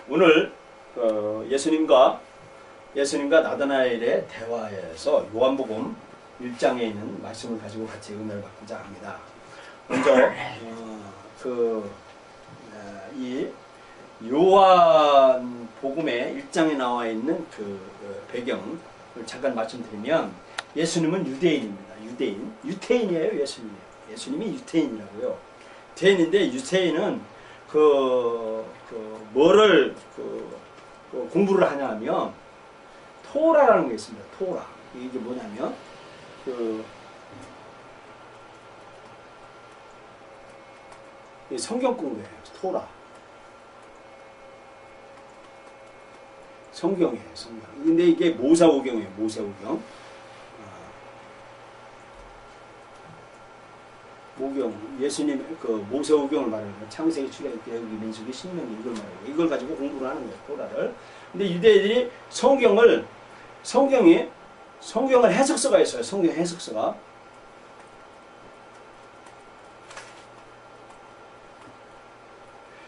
오늘 예수님과 나다나엘의 대화에서 요한복음 1장에 있는 말씀을 가지고 같이 은혜를 받고자 합니다. 먼저 이 요한복음의 1장에 나와 있는 그 배경을 잠깐 말씀드리면, 예수님은 유대인입니다. 유태인이에요. 예수님이 유태인이라고요. 유태인인데, 유태인은 뭐를 공부를 하냐면 토라라는 게 있습니다. 토라. 이게 뭐냐면 성경 공부예요. 토라. 성경이에요. 성경. 근데 이게 모사오경이에요. 모사오경. 예수님 모세오경을 말하는 거예요. 창세기, 출애굽기, 레위기, 민수기, 신명기 이걸 말해요. 이걸 가지고 공부를 하는 거예요. 토라를. 근데 유대인들이 성경을 해석서가 있어요. 성경 해석서가.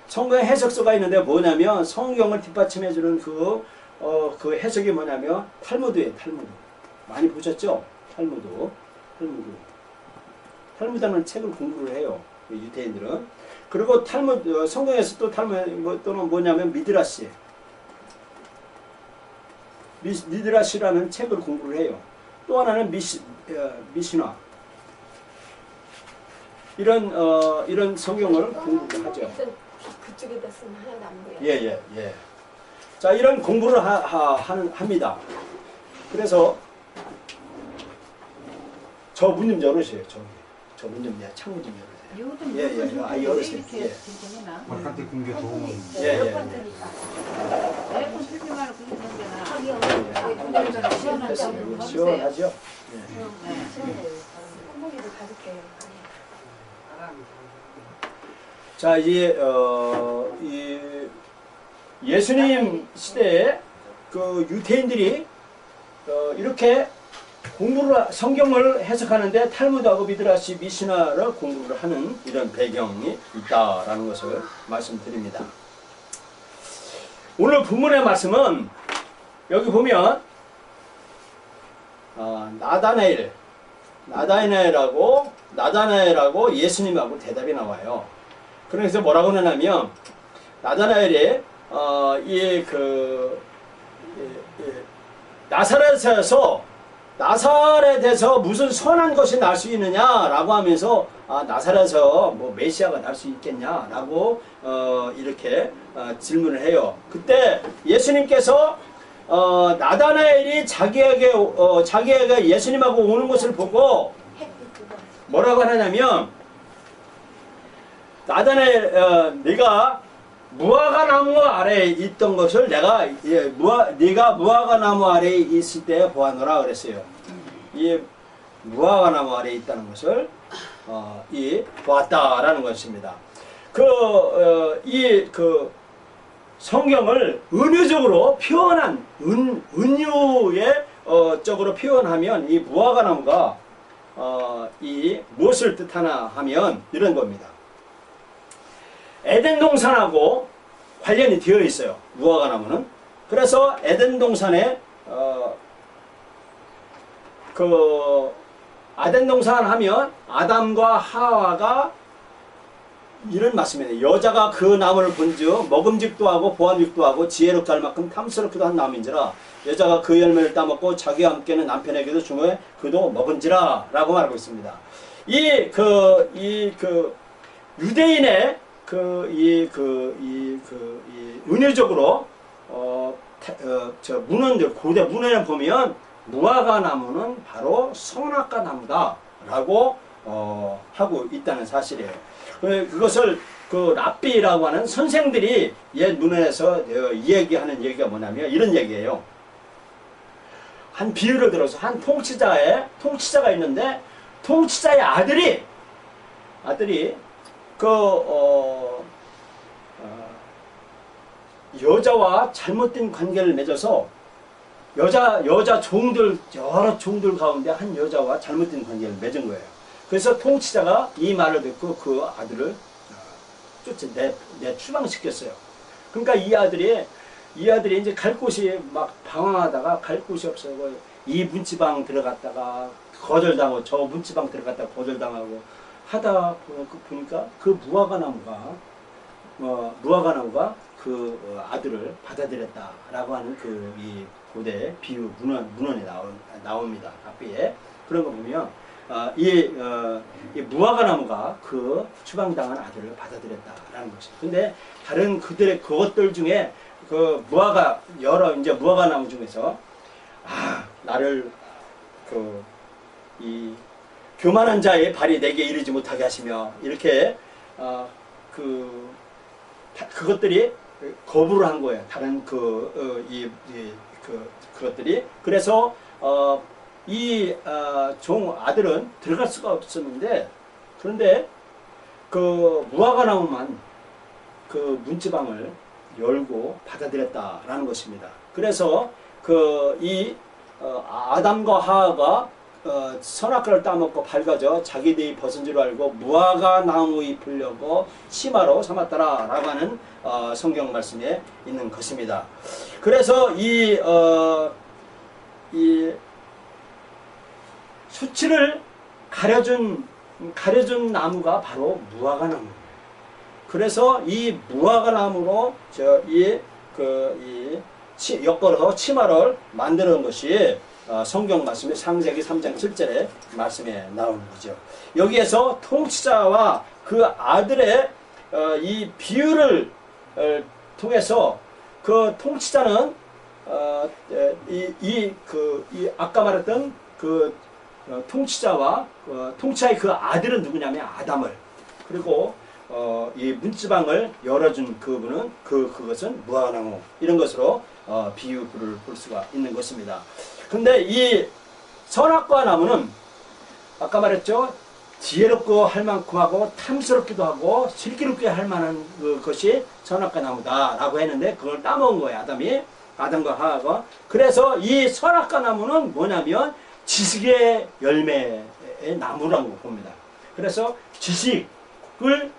성경 해석서가 있는데 뭐냐면, 성경을 뒷받침해주는 그 해석이 뭐냐면 탈무드예요. 탈무드. 많이 보셨죠? 탈무드라는 책을 공부를 해요. 유대인들은. 그리고 성경에서 또 또는 뭐냐면 미드라시. 미드라시라는 책을 공부를 해요. 또 하나는 미시나. 이런 성경을 공부를 하죠. 그쪽에 됐으면 하나도 안 보여요. 예. 자, 이런 공부를 합니다. 그래서 저 문 좀 열으세요. 저 문 좀, 창문 좀 열으세요. 열으세요. 바깥에 공기 더우면. 에어컨 틀니까. 에어컨 틀지 말고 그냥 던져놔. 시원하죠? 콩고기도 가질게요. 자, 이제 이 예수님 시대에 그 유태인들이 이렇게 성경을 해석하는데 탈무드하고 미드라시, 미시나를 공부를 하는 이런 배경이 있다라는 것을 말씀드립니다. 오늘 본문의 말씀은 여기 보면 나다나엘하고 예수님하고 대답이 나와요. 그래서 뭐라고 하냐면, 나다나엘이 나사렛에서 무슨 선한 것이 날 수 있느냐라고 하면서, 나사렛에서 뭐 메시아가 날 수 있겠냐라고 이렇게 질문을 해요. 그때 예수님께서 나다나엘이 자기에게 예수님하고 오는 것을 보고 뭐라고 하냐면, 나다나엘, 네가 무화과 나무 아래에 있던 것을 네가 무화과 나무 아래에 있을 때 보았노라 그랬어요. 이 무화과 나무 아래에 있다는 것을 보았다라는 것입니다. 성경을 은유적으로 표현한 은유의 적으로 표현하면, 이 무화과 나무가 이 무엇을 뜻하나 하면 이런 겁니다. 에덴 동산하고 관련이 되어 있어요. 무화과 나무는. 그래서 에덴 동산에 아덴 동산 하면 아담과 하와가 이런 말씀이에요. 여자가 그 나무를 본즉 먹음직도 하고 보암직도 하고 지혜롭게 할 만큼 탐스럽기도 한 나무인지라, 여자가 그 열매를 따먹고 자기와 함께는 남편에게도 주며 그도 먹은지라 라고 말하고 있습니다. 유대인의 은유적으로 고대 문헌에 보면 무화과 나무는 바로 선악과 나무다라고 하고 있다는 사실이에요. 그것을 랍비라고 하는 선생들이 옛 문헌에서 이야기하는 얘기가 뭐냐면 이런 얘기예요. 한 비유를 들어서 한 통치자가 있는데, 통치자의 아들이 여자와 잘못된 관계를 맺어서 여러 종들 가운데 한 여자와 잘못된 관계를 맺은 거예요. 그래서 통치자가 이 말을 듣고 그 아들을 추방시켰어요. 그러니까 이 아들이 이제 갈 곳이 막 방황하다가 갈 곳이 없어요. 이 문지방 들어갔다가 거절당하고 저 문지방 들어갔다가 거절당하고 하다 보니까 그 무화과나무가 그 아들을 받아들였다라고 하는 그 이 고대 비유 문헌에 나옵니다. 앞에 그런 거 보면 이 무화과나무가 그 추방당한 아들을 받아들였다라는 것입니다. 근데 다른 그것들 중에 그 여러 이제 무화과나무 중에서 나를 이 교만한 자의 발이 내게 이르지 못하게 하시며 이렇게 그것들이 거부를 한 거예요. 다른 그것들이. 그래서 아들은 들어갈 수가 없었는데, 그런데 그 무화과나무만 그 문지방을 열고 받아들였다라는 것입니다. 그래서 아담과 하와가 선악과를 따먹고 밝아져 자기들이 벗은 줄 알고 무화과 나무 잎을 열고 치마로 삼았더라 라고 하는 성경 말씀에 있는 것입니다. 그래서 이 수치를 가려준 나무가 바로 무화과 나무입니다. 그래서 이 무화과 나무로 엮어서 치마를 만드는 것이 성경 말씀에 창세기 3장 7절에 말씀에 나오는 거죠. 여기에서 통치자와 그 아들의 이 비유를 통해서 그 통치자는 아까 말했던 그 통치자와 통치자의 그 아들은 누구냐면 아담을, 그리고 이 문지방을 열어준 그분은 그것은 무화과나무, 이런 것으로 비유를 볼 수가 있는 것입니다. 근데 이 선악과 나무는 아까 말했죠. 지혜롭고 할 만큼 하고 탐스럽기도 하고 슬기롭게 할 만한 것이 선악과 나무다라고 했는데 그걸 따먹은 거예요. 아담과 하와가. 그래서 이 선악과 나무는 뭐냐면 지식의 열매의 나무라고 봅니다. 그래서 지식을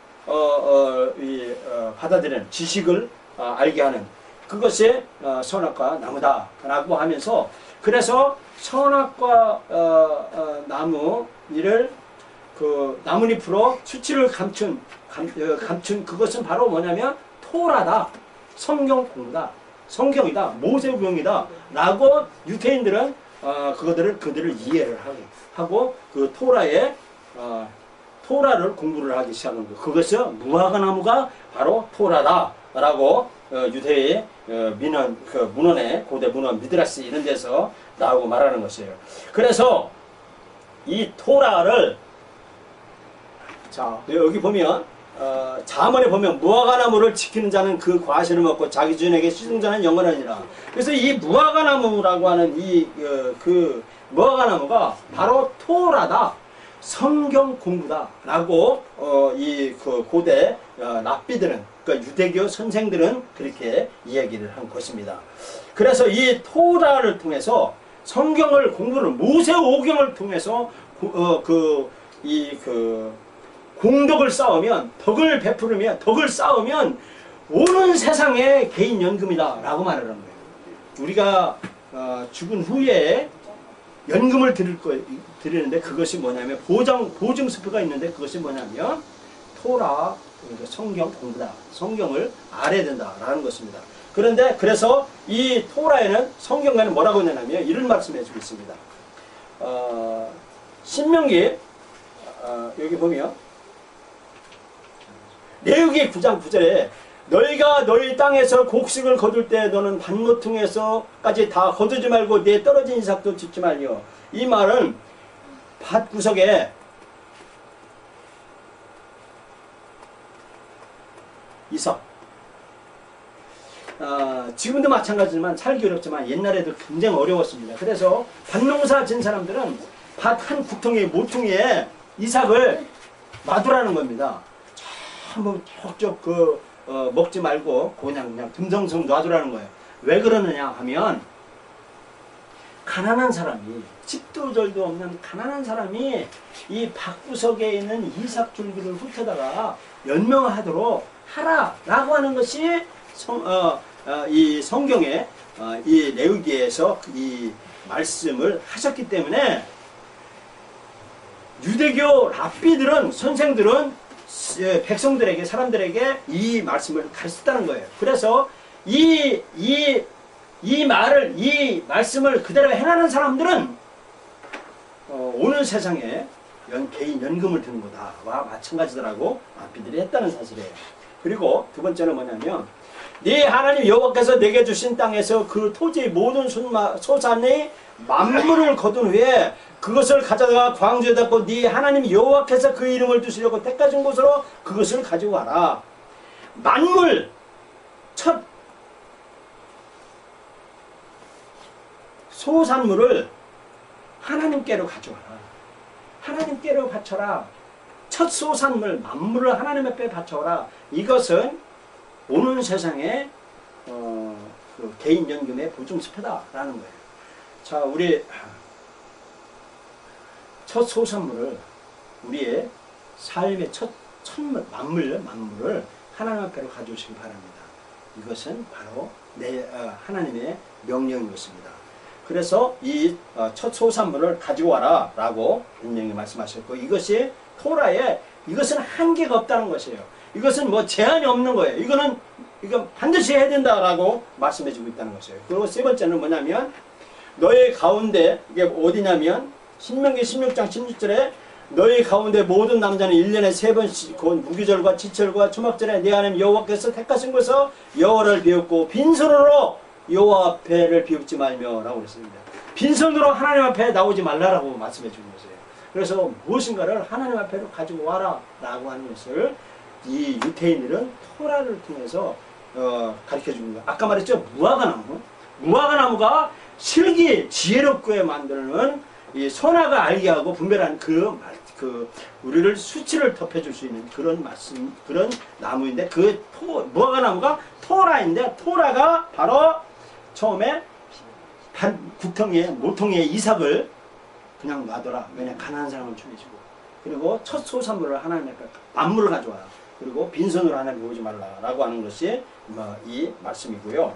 받아들이는, 지식을 알게 하는 그것이 선악과 나무다라고 하면서, 그래서 선악과 나무를 그 나뭇잎으로 수치를 감춘 그것은 바로 뭐냐면 토라다, 성경 공부다, 성경이다, 모세우경이다 라고 유대인들은 그들을 이해를 하고 그 토라를 공부를 하기 시작한 거. 그것은 무화과나무가 바로 토라다 라고 유대의 문헌에, 고대 문헌 미드라시 이런 데서 나오고 말하는 것이에요. 그래서 이 토라를, 자 여기 보면 잠언에 보면 무화과나무를 지키는 자는 그 과실을 먹고 자기 주인에게 시중 자는 영원하니라. 그래서 이 무화과나무라고 하는 그 무화과나무가 바로 토라다, 성경 공부다 라고 그 고대 랍비들은, 그러니까 유대교 선생들은 그렇게 이야기를 한 것입니다. 그래서 이 토라를 통해서 성경을 공부를, 모세오경을 통해서 공덕을 쌓으면, 덕을 베푸르며 덕을 쌓으면 오는 세상에 개인 연금이다 라고 말하는 거예요. 우리가 죽은 후에 연금을 드리는데 그것이 뭐냐면 보증수표가 있는데 그것이 뭐냐면 토라, 그러니까 성경 공부다. 성경을 알아야 된다라는 것입니다. 그런데 그래서 이 토라에는, 성경에는 뭐라고 했냐면 이런 말씀해 주고 있습니다. 신명기 여기 보면 레위기 9장 9절에 너희가 너희 땅에서 곡식을 거둘 때 너는 밭모퉁에서까지 다 거두지 말고 내 떨어진 이삭도 줍지 말려. 이 말은 밭 구석에 이삭, 지금도 마찬가지지만 살기 어렵지만 옛날에도 굉장히 어려웠습니다. 그래서 밭농사 진 사람들은 밭 한 구덩이 모퉁이에 이삭을 놔두라는 겁니다. 전부 쩍쩍 먹지 말고 그냥 듬성성 놔두라는 거예요. 왜 그러느냐 하면 가난한 사람이, 집도 절도 없는 가난한 사람이 이 밭구석에 있는 이삭 줄기를 훑어다가 연명하도록 하라라고 하는 것이 이 성경에 이 레위기에서 이 말씀을 하셨기 때문에 유대교 랍비들은 선생들은 백성들에게 사람들에게 이 말씀을 가르쳤다는 거예요. 그래서 이 말씀을 그대로 행하는 사람들은 오는 세상에 개인 연금을 드는 거다와 마찬가지더라고 랍비들이 했다는 사실이에요. 그리고 두 번째는 뭐냐면 네 하나님 여호와께서 내게 주신 땅에서 그 토지의 모든 소산의 만물을 거둔 후에 그것을 가져다가 광주에 닫고 네 하나님 여호와께서 그 이름을 두시려고 택하신 곳으로 그것을 가지고 와라. 만물 첫 소산물을 하나님께로 가져와라. 하나님께로 바쳐라. 첫 소산물 만물을 하나님 앞에 바쳐라. 이것은 오는 세상에 그 개인연금의 보증수표다라는 거예요. 자, 우리 첫 소산물을 우리의 삶의 첫 만물을 하나님 앞에로 가져오시기 바랍니다. 이것은 바로 하나님의 명령인 것입니다. 그래서 이 첫 소산물을 가지고 와라 라고 분명히 말씀하셨고, 이것이 토라에 이것은 한계가 없다는 것이에요. 이것은 뭐 제한이 없는 거예요. 이건 반드시 해야 된다라고 말씀해 주고 있다는 것이에요. 그리고 세 번째는 뭐냐면 너희 가운데, 이게 어디냐면 신명기 16장 16절에 너희 가운데 모든 남자는 1년에 3번씩 곧 무기절과 지철과 초막절에 네 하나님 여호와께서 택하신 곳에서 여호와를 비웃고 빈손으로 여호와 앞에를 비웃지 말며 라고 그랬습니다. 빈손으로 하나님 앞에 나오지 말라라고 말씀해 주는 것이에요. 그래서 무엇인가를 하나님 앞에로 가지고 와라 라고 하는 것을 이 유태인들은 토라를 통해서 가르쳐 주는 거예요. 아까 말했죠. 무화과나무가 실기 지혜롭게 만드는 이 선악을 알게 하고 분별하는 우리를 수치를 덮여줄 수 있는 그런 나무인데, 무화과나무가 토라인데, 토라가 바로 처음에 국통에 모통에 이삭을 그냥 놔둬라. 왜냐 가난한 사람을 죽이시고, 그리고 첫 소산물을 하나님 앞에 만물을 가져와라. 그리고 빈손으로 하나님 오지 말라라고 하는 것이 이 말씀이고요.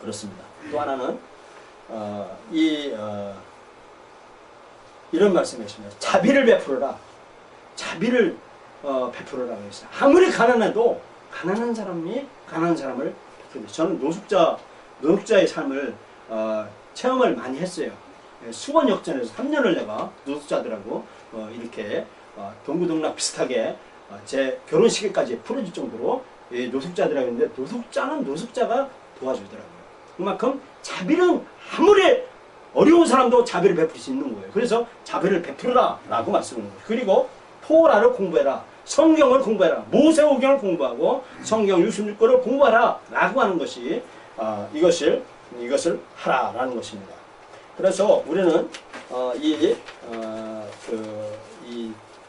그렇습니다. 또 하나는 이런 말씀이 있습니다. 자비를 베풀어라. 자비를 베풀어라고 했어요. 아무리 가난해도 가난한 사람을 베풀어요. 저는 노숙자의 삶을 체험을 많이 했어요. 수원역전에서 3년을 내가 노숙자들하고 이렇게 동구동락 비슷하게 제 결혼식에까지 풀어줄 정도로 노숙자들하고 있는데, 노숙자는 노숙자가 도와주더라고요. 그만큼 자비는 아무리 어려운 사람도 자비를 베풀 수 있는 거예요. 그래서 자비를 베풀어라 라고 말씀하는 거예요. 그리고 토라를 공부해라. 성경을 공부해라. 모세오경을 공부하고 성경 66권을 공부하라 라고 하는 것이 이것을 하라라는 것입니다. 그래서 우리는 이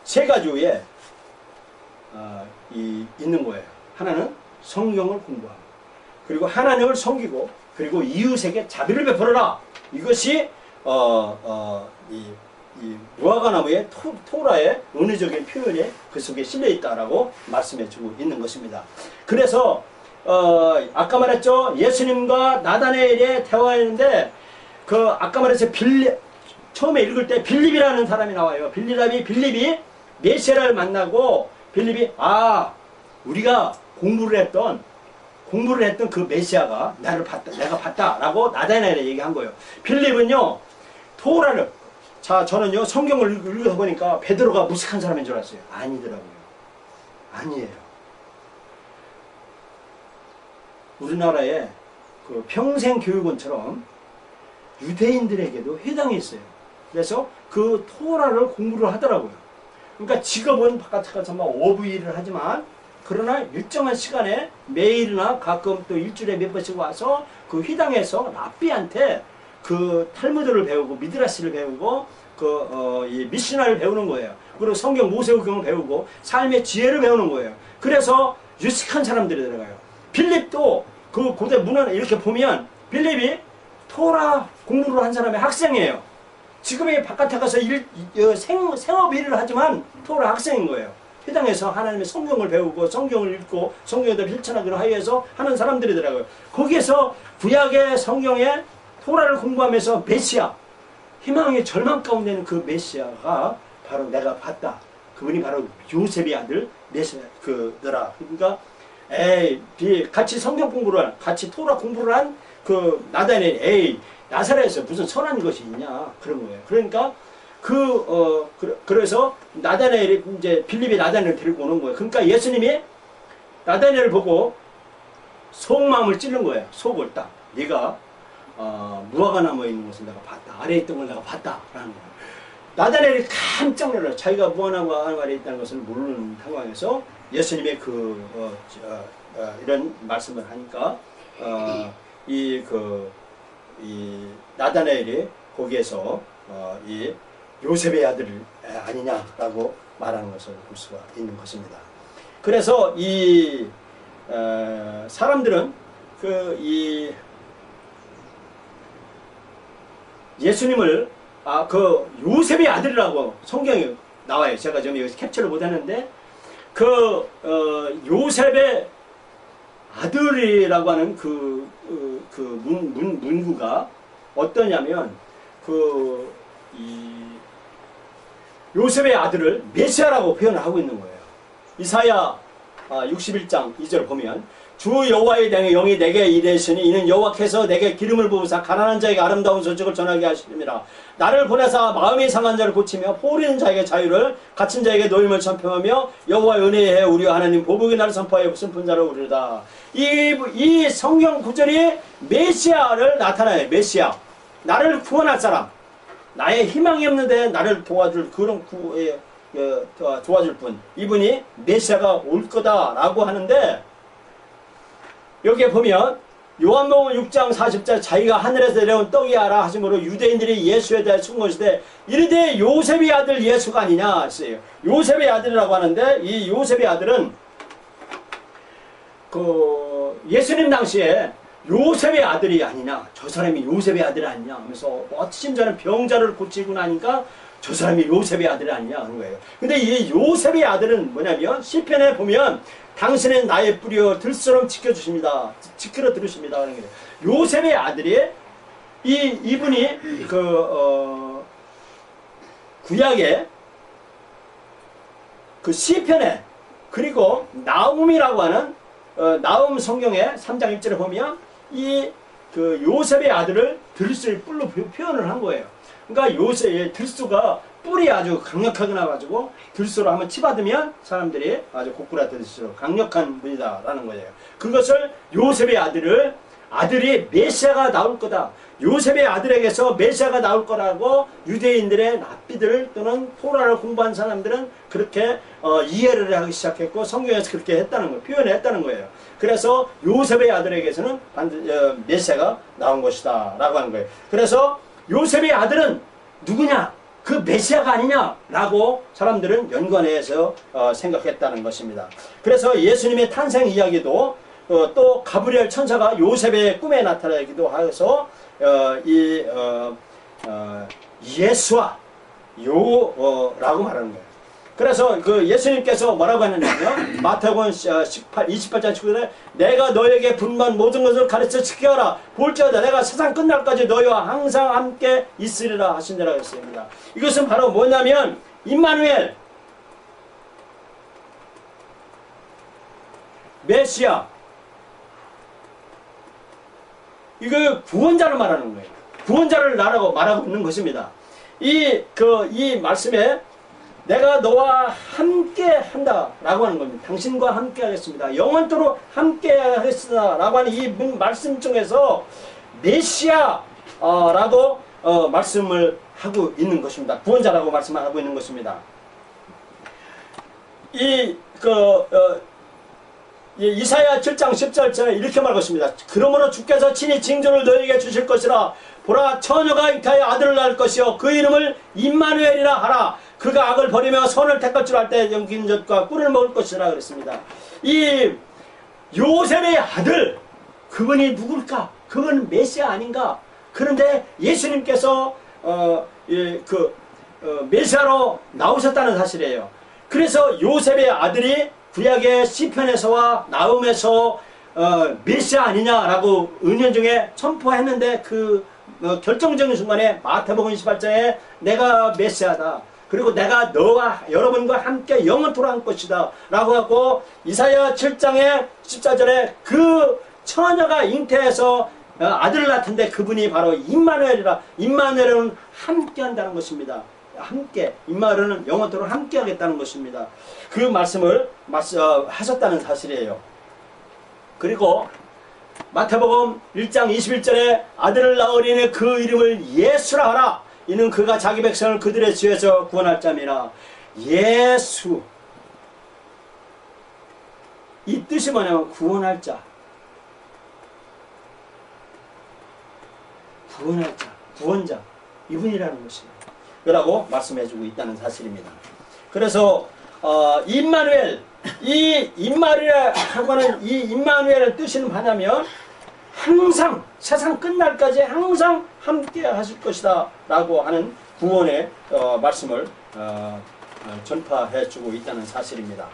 세 가지에 있는 거예요. 하나는 성경을 공부하고, 그리고 하나님을 섬기고, 그리고 이웃에게 자비를 베풀어라. 이것이 이 무화과나무의 토라의 은유적인 표현이 그 속에 실려 있다라고 말씀해 주고 있는 것입니다. 그래서 아까 말했죠. 예수님과 나다나엘의 대화였는데, 아까 말했죠. 처음에 읽을 때 빌립이라는 사람이 나와요. 빌립이 메시아를 만나고, 빌립이 우리가 공부를 했던 그 메시아가 내가 봤다라고 나다나엘에 얘기한 거예요. 빌립은요, 토라를, 저는요 성경을 읽어서 보니까 베드로가 무식한 사람인 줄 알았어요. 아니더라고요. 아니에요. 우리나라의 그 평생교육원처럼 유대인들에게도 해당이 있어요. 그래서 그 토라를 공부를 하더라고요. 그러니까 직업은 바깥에서 오브 일을 하지만, 그러나 일정한 시간에 매일이나 가끔 또 일주일에 몇 번씩 와서 그 회당에서 랍비한테 그 탈무드를 배우고, 미드라시를 배우고, 이 미시나를 배우는 거예요. 그리고 성경 모세오경을 배우고 삶의 지혜를 배우는 거예요. 그래서 유식한 사람들이 들어가요. 빌립도 그 고대 문헌을 이렇게 보면 빌립이 토라 공부를 한 사람의 학생이에요. 지금이 바깥에 가서 생업 일을 하지만 토라 학생인 거예요. 회당에서 하나님의 성경을 배우고 성경을 읽고 성경에다 실천하기로 하여서 하는 사람들이더라고요. 거기에서 구약의 성경에 토라를 공부하면서 메시아, 희망의 절망 가운데 있는 그 메시아가 바로 내가 봤다. 그분이 바로 요셉의 아들 메시아 그더라. 그러니까 같이 성경 공부를 한, 같이 토라 공부를 한 그 나다나엘이 나사렛에서 무슨 선한 것이 있냐 그런 거예요. 그러니까 그래서 나다나엘이 이제 빌립이 나다나엘을 데리고 오는 거예요. 그러니까 예수님이 나다나엘을 보고 속마음을 찔른 거예요. 속을 딱 네가 무화과 나무에 있는 것을 내가 봤다. 아래에 있던 걸 내가 봤다. 라는 거예요. 나다나엘이 깜짝 놀라요. 자기가 무화과 아래에 있다는 것을 모르는 상황에서 예수님의 이런 말씀을 하니까 이 나다나엘이 거기에서 이 요셉의 아들 아니냐라고 말하는 것을 볼 수가 있는 것입니다. 그래서 이 사람들은 이 예수님을 요셉의 아들이라고 성경에 나와요. 제가 좀 여기서 캡처를 못했는데 요셉의 아들이라고 하는 문구가 어떠냐면 요셉의 아들을 메시아라고 표현을 하고 있는 거예요. 이사야 61장 2절 보면 주 여호와의 영이 내게 이르시니 이는 여호와께서 내게 기름을 부으사 가난한 자에게 아름다운 소식을 전하게 하시느니라. 나를 보내사 마음이 상한 자를 고치며 포로인 자에게 자유를 갇힌 자에게 노임을 선포하며 여호와의 은혜에 우리 하나님 보복의 날을 선포하여 슬픈 자를 우리다. 이 성경 구절이 메시아를 나타나요. 메시아, 나를 구원할 사람, 나의 희망이 없는데 나를 도와줄 그런 도와줄 분, 이분이 메시아가 올 거다라고 하는데, 여기에 보면 요한복음 6장 40절 자기가 하늘에서 내려온 떡이 알아 하심으로 유대인들이 예수에 대해 쓴 것인데 이르되 요셉의 아들 예수가 아니냐 했어요. 요셉의 아들이라고 하는데 이 요셉의 아들은 예수님 당시에 요셉의 아들이 아니냐, 저 사람이 요셉의 아들이 아니냐 하면서 심지어는 병자를 고치고 나니까 저 사람이 요셉의 아들이 아니냐 하는 거예요. 근데 이 요셉의 아들은 뭐냐면 시편에 보면 당신은 나의 뿌리여 들처럼 지켜주십니다. 지키러 들으십니다. 하는 거예요. 요셉의 아들이 이분이 구약의 시편에 그리고 나움이라고 하는 나움 성경의 3장 1절에 보면 요셉의 아들을 들소의 뿔로 표현을 한 거예요. 그러니까 요셉의 들소가 뿔이 아주 강력하게 나가지고 들소로 한번 치받으면 사람들이 아주 고꾸라뜨듯이 강력한 분이다라는 거예요. 그것을 요셉의 아들이 메시아가 나올 거다. 요셉의 아들에게서 메시아가 나올 거라고 유대인들의 랍비들 또는 토라를 공부한 사람들은 그렇게 이해를 하기 시작했고 성경에서 그렇게 했다는 거예요. 표현했다는 거예요. 그래서 요셉의 아들에게서는 메시아가 나온 것이다 라고 하는 거예요. 그래서 요셉의 아들은 누구냐? 그 메시아가 아니냐라고 사람들은 연관해서 생각했다는 것입니다. 그래서 예수님의 탄생 이야기도 또 가브리엘 천사가 요셉의 꿈에 나타나기도 하여서 예수와 라고 말하는 거예요. 그래서 예수님께서 뭐라고 하느냐면 마태복음 28장 19절에 내가 너에게 분반 모든 것을 가르쳐 지켜라. 볼지어다 내가 세상 끝날까지 너희와 항상 함께 있으리라 하신다라 했습니다. 이것은 바로 뭐냐면 임마누엘, 메시아, 이거 구원자를 말하는 거예요. 구원자를 나라고 말하고 있는 것입니다. 이 말씀에 내가 너와 함께 한다 라고 하는 겁니다. 당신과 함께 하겠습니다. 영원토록 함께 하겠습니다 라고 하는 이 말씀 중에서 메시아 라고 말씀을 하고 있는 것입니다. 구원자라고 말씀을 하고 있는 것입니다. 이사야 7장 10절에 이렇게 말하고 있습니다. 그러므로 주께서 친히 징조를 너희에게 주실 것이라. 보라, 처녀가 잉타의 아들을 낳을 것이요 그 이름을 임마누엘이라 하라. 그가 악을 버리며 선을 택할 줄 알 때 염긴 젖과 꿀을 먹을 것이라 그랬습니다. 이 요셉의 아들, 그분이 누굴까? 그건 메시아 아닌가? 그런데 예수님께서 메시아로 나오셨다는 사실이에요. 그래서 요셉의 아들이 구약의 시편에서와 나훔에서 메시아 아니냐라고 은연중에 선포했는데 그 결정적인 순간에 마태복음 28장에 내가 메시아다. 그리고 내가 너와 여러분과 함께 영원토록 할 것이다 라고 하고 이사야 7장의 14절에 그 처녀가 잉태해서 아들을 낳던데 그분이 바로 임마누엘이라. 임마누엘은 함께 한다는 것입니다. 함께, 임마누엘은 영원토록 함께 하겠다는 것입니다. 그 말씀을 하셨다는 사실이에요. 그리고 마태복음 1장 21절에 아들을 낳으리니 그 이름을 예수라 하라. 이는 그가 자기 백성을 그들의 죄에서 구원할 자미라. 예수, 이 뜻이 뭐냐면 구원할 자, 구원할 자, 구원자, 이분이라는 것입니다. 라고 말씀해주고 있다는 사실입니다. 그래서 임마누엘, 이 임마누엘하고 하는 이 임마누엘의 뜻은 뭐냐면 항상 세상 끝날까지 항상 함께 하실 것이다 라고 하는 구원의 말씀을 전파해 주고 있다는 사실입니다.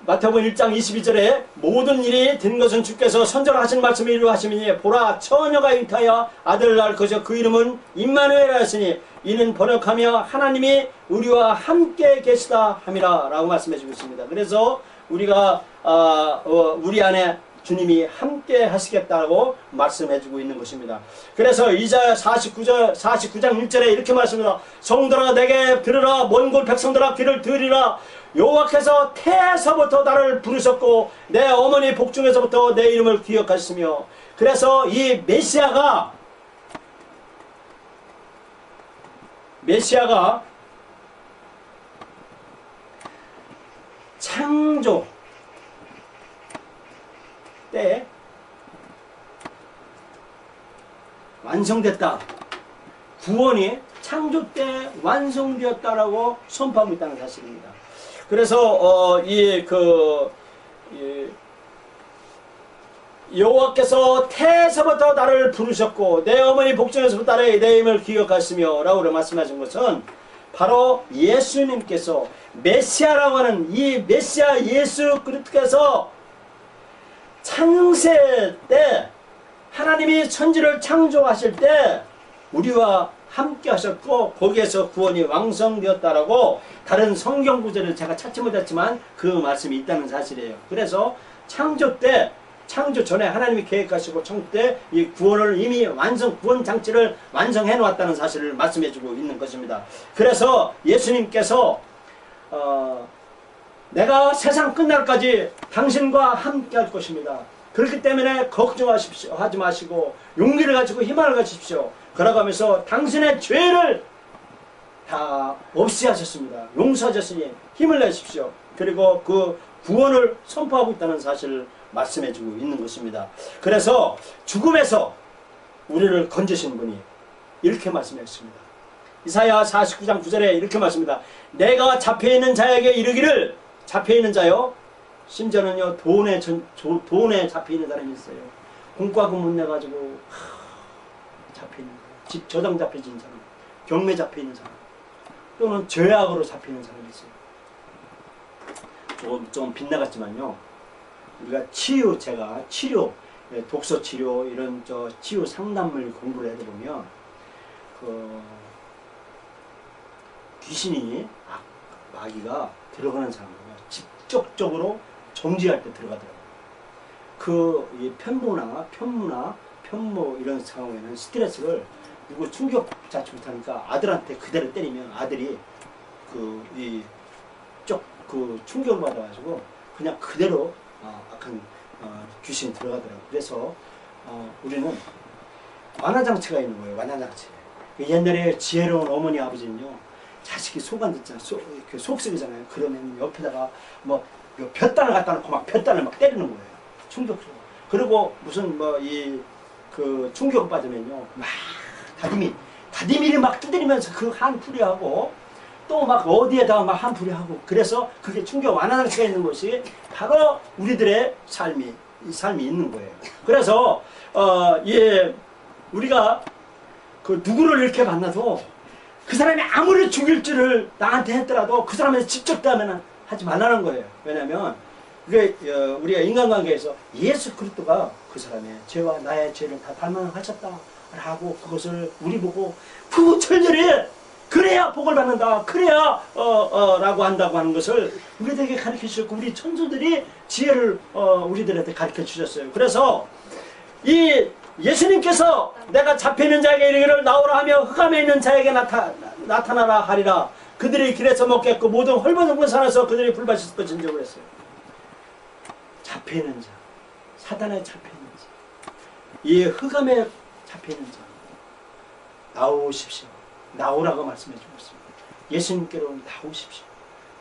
마태복음 1장 22절에 모든 일이 된 것은 주께서 선전하신 말씀을 이루하시니 보라 처녀가 잉태하여 아들을 낳을 것이요 그 이름은 임마누엘 하시니 이는 번역하며 하나님이 우리와 함께 계시다 함이라 라고 말씀해 주고 있습니다. 그래서 우리가 우리 안에 주님이 함께 하시겠다고 말씀해 주고 있는 것입니다. 그래서 이사야 49장 1절에 이렇게 말씀합니다. 성도라 내게 들으라 먼 곳 백성들아 귀를 들으라. 여호와께서 태에서부터 나를 부르셨고 내 어머니 복중에서부터 내 이름을 기억하시며. 그래서 이 메시아가 창조 때 완성됐다. 구원이 창조 때 완성되었다라고 선포하고 있다는 사실입니다. 그래서 여호와께서 태에서부터 나를 부르셨고 내 어머니 복중에서부터 내 이름을 기억하시며 라고 말씀하신 것은 바로 예수님께서 메시아라고 하는 이 메시아 예수 그리스도께서 창세 때 하나님이 천지를 창조하실 때 우리와 함께 하셨고 거기에서 구원이 완성되었다라고 다른 성경 구절을 제가 찾지 못했지만 그 말씀이 있다는 사실이에요. 그래서 창조 전에 하나님이 계획하시고 창조 때 이 구원을 이미 구원 장치를 완성해 놓았다는 사실을 말씀해 주고 있는 것입니다. 그래서 예수님께서 내가 세상 끝날까지 당신과 함께 할 것입니다. 그렇기 때문에 걱정하지 마시고 용기를 가지고 희망을 가지십시오. 그러가면서 당신의 죄를 다 없이 하셨습니다. 용서하셨으니 힘을 내십시오. 그리고 그 구원을 선포하고 있다는 사실을 말씀해주고 있는 것입니다. 그래서 죽음에서 우리를 건지신 분이 이렇게 말씀했습니다. 이사야 49장 9절에 이렇게 말씀합니다. 내가 잡혀있는 자에게 이르기를, 잡혀있는 자요, 심지어는요 돈에 잡혀있는 사람이 있어요. 공과금 못 내가지고 잡혀있는 사람, 집 저당 잡혀진 사람, 경매 잡혀있는 사람, 또는 죄악으로 잡히는 사람이 있어요. 좀 빗나갔지만요, 우리가 치료, 독서 치료 이런 치유 상담을 공부를 해도 보면 귀신이 마귀가 들어가는 사람은 직접적으로 정지할 때 들어가더라고요. 이 편모 이런 상황에는 스트레스를 누구 충격 자체 못하니까 아들한테 그대로 때리면 아들이 충격을 받아가지고 그냥 그대로 악한 귀신이 들어가더라고요. 그래서 우리는 완화장치가 있는 거예요. 완화장치. 옛날에 지혜로운 어머니 아버지는요, 자식이 속 안 듣잖아요. 속 썩이잖아요. 그러면 옆에다가 볕단을 갖다 놓고 볕단을 때리는 거예요. 충격적으로. 그리고 무슨 충격을 받으면요, 다리미를 두드리면서 그 한풀이 하고 또 어디에다가 한풀이 하고, 그래서 그게 충격 완화장치가 있는 것이 바로 우리들의 삶이 이 삶이 있는 거예요. 그래서 예, 우리가 그 누구를 이렇게 만나도 그 사람이 아무리 죽일 줄을 나한테 했더라도 그 사람한테 직접 대하면 하지 말라는 거예요. 왜냐하면 그게 우리가 인간관계에서 예수 그리스도가 그 사람의 죄와 나의 죄를 다 닮아하셨다라고 그것을 우리 보고 구구절절히 그래야 복을 받는다, 그래야 라고 한다고 하는 것을 우리들에게 가르쳐 주셨고 우리 천수들이 지혜를 우리들한테 가르쳐 주셨어요. 그래서 이 예수님께서 내가 잡혀있는 자에게 이르기를 나오라 하며 흑암에 있는 자에게 나타나라 하리라. 그들이 길에서 먹겠고 모든 헐벗은 산에서 그들이 불밭에서 꺼진다고 그랬어요. 잡혀있는 자, 사단에 잡혀있는 자, 이 흑암에 잡혀있는 자, 나오십시오. 나오라고 말씀해 주고 있습니다. 예수님께로 나오십시오.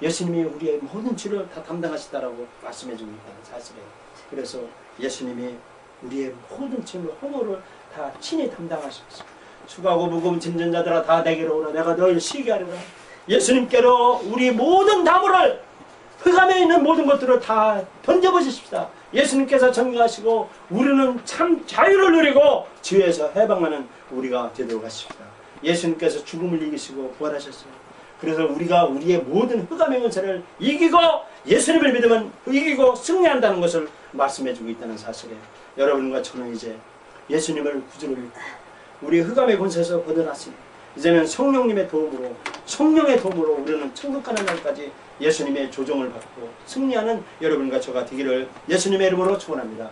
예수님이 우리의 모든 죄를 다 담당하시다라고 말씀해 주고 있다는 사실이에요. 그래서 예수님이 우리의 모든 죄물 허물을 다 친히 담당하셨습니다. 수고하고 무거운 짐진 자들아 다 내게로 오라. 내가 너희를 쉬게 하리라. 예수님께로 우리 모든 나무를 흑암에 있는 모든 것들을 다 던져보십시다. 예수님께서 정리하시고 우리는 참 자유를 누리고 지혜에서 해방하는 우리가 되도록 하십시다. 예수님께서 죽음을 이기시고 부활하셨어요. 그래서 우리가 우리의 모든 흑암의 권세를 이기고 예수님을 믿으면 이기고 승리한다는 것을 말씀해주고 있다는 사실이에요. 여러분과 저는 이제 예수님을 구주로 믿고 우리 흑암의 권세에서 벗어났으니 이제는 성령님의 도움으로 우리는 천국 가는 날까지 예수님의 조정을 받고 승리하는 여러분과 저가 되기를 예수님의 이름으로 축원합니다.